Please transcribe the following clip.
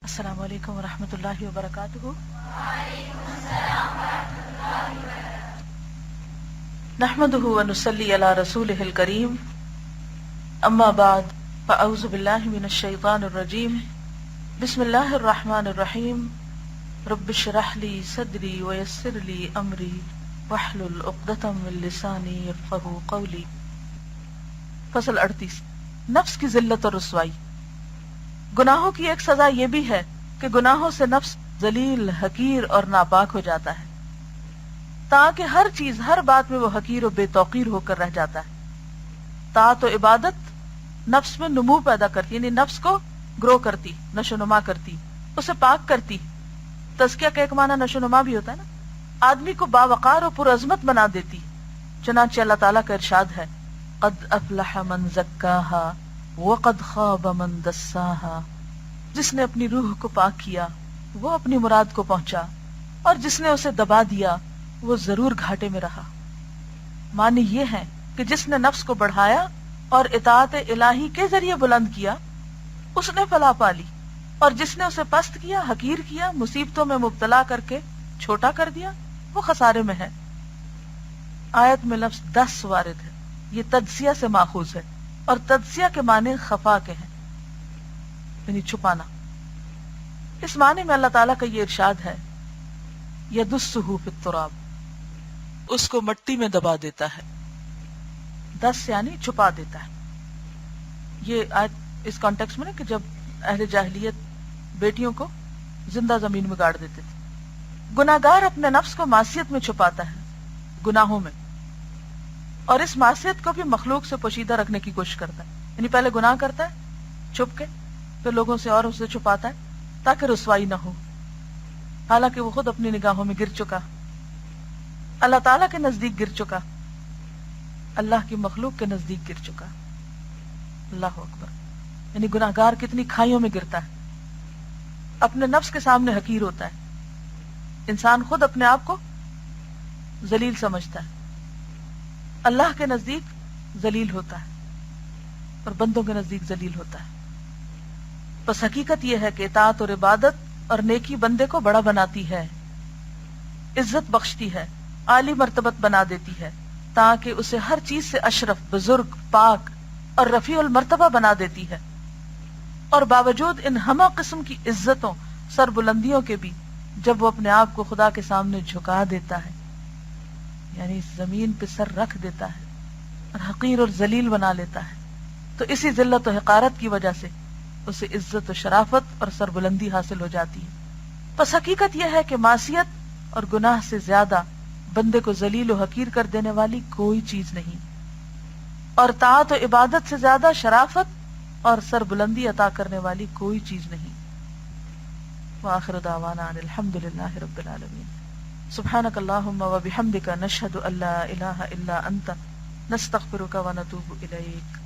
السلام علیکم ورحمۃ اللہ وبرکاتہ۔ نحمده ونصلی علی رسولہ الکریم، اما بعد فاعوذ باللہ من الشیطان الرجیم، بسم اللہ الرحمن الرحیم، رب اشرح لی صدری ویسر لی امری واحلل عقدۃ من لسانی یفقہوا قولی۔ فصل 38، نفس کی ذلت اور رسوائی۔ گناہوں کی ایک سزا یہ بھی ہے کہ گناہوں سے نفس ذلیل، حقیر اور ناپاک ہو جاتا ہے، تاکہ ہر چیز، ہر بات میں وہ حقیر و بے توقیر ہو کر رہ جاتا ہے۔ طاعت و عبادت نفس میں نمو پیدا کرتی، یعنی نفس کو گرو کرتی، نشو نما کرتی، اسے پاک کرتی۔ تزکیہ کا ایک معنی نشو نما بھی ہوتا ہے نا، آدمی کو باوقار و پرعظمت بنا دیتی۔ چنانچہ اللہ تعالیٰ کا ارشاد ہے، قد افلح من زکاہا وقد خواب من دساہا۔ جس نے اپنی روح کو پاک کیا وہ اپنی مراد کو پہنچا، اور جس نے اسے دبا دیا وہ ضرور گھاٹے میں رہا۔ معنی یہ ہے کہ جس نے نفس کو بڑھایا اور اطاعت الہی کے ذریعے بلند کیا اس نے فلاح پالی، اور جس نے اسے پست کیا، حقیر کیا، مصیبتوں میں مبتلا کر کے چھوٹا کر دیا، وہ خسارے میں ہے۔ آیت میں لفظ 10 وارد ہے، یہ تجزیہ سے ماخوذ ہے، اور تجزیہ کے معنی خفا کے ہیں، یعنی چھپانا۔ اس معنی میں اللہ تعالیٰ کا یہ ارشاد ہے، یدسہ فی التراب، اس کو مٹی میں دبا دیتا ہے۔ دس یعنی چھپا دیتا ہے۔ یہ آیت اس کانٹیکس میں نا کہ جب اہل جاہلیت بیٹیوں کو زندہ زمین میں گاڑ دیتے تھے۔ گناہگار اپنے نفس کو معصیت میں چھپاتا ہے، گناہوں میں، اور اس معصیت کو بھی مخلوق سے پوشیدہ رکھنے کی کوشش کرتا ہے، یعنی پہلے گناہ کرتا ہے چھپ کے، پھر لوگوں سے اور اسے چھپاتا ہے تاکہ رسوائی نہ ہو، حالانکہ وہ خود اپنی نگاہوں میں گر چکا، اللہ تعالیٰ کے نزدیک گر چکا، اللہ کی مخلوق کے نزدیک گر چکا۔ اللہ اکبر، یعنی گناہگار کتنی کھائیوں میں گرتا ہے، اپنے نفس کے سامنے حقیر ہوتا ہے۔ انسان خود اپنے آپ کو ذلیل سمجھتا ہے، اللہ کے نزدیک ذلیل ہوتا ہے اور بندوں کے نزدیک ذلیل ہوتا ہے۔ بس حقیقت یہ ہے کہ اطاعت اور عبادت اور نیکی بندے کو بڑا بناتی ہے، عزت بخشتی ہے، عالی مرتبت بنا دیتی ہے، تاکہ اسے ہر چیز سے اشرف، بزرگ، پاک اور رفیع المرتبہ بنا دیتی ہے۔ اور باوجود ان ہمہ قسم کی عزتوں، سر بلندیوں کے بھی، جب وہ اپنے آپ کو خدا کے سامنے جھکا دیتا ہے، یعنی زمین پہ سر رکھ دیتا ہے اور حقیر اور ذلیل بنا لیتا ہے، تو اسی ذلت و حقارت کی وجہ سے اسے عزت و شرافت اور سربلندی حاصل ہو جاتی ہے۔ بس حقیقت یہ ہے کہ معصیت اور گناہ سے زیادہ بندے کو ذلیل و حقیر کر دینے والی کوئی چیز نہیں، اور طاعت و عبادت سے زیادہ شرافت اور سربلندی عطا کرنے والی کوئی چیز نہیں۔ وآخر دعوانا ان الحمد للہ رب العالمین۔ سبحانک اللہم و بحمدک، نشہد ان لا الہ الا انت، نستغفرک و نتوب الیک۔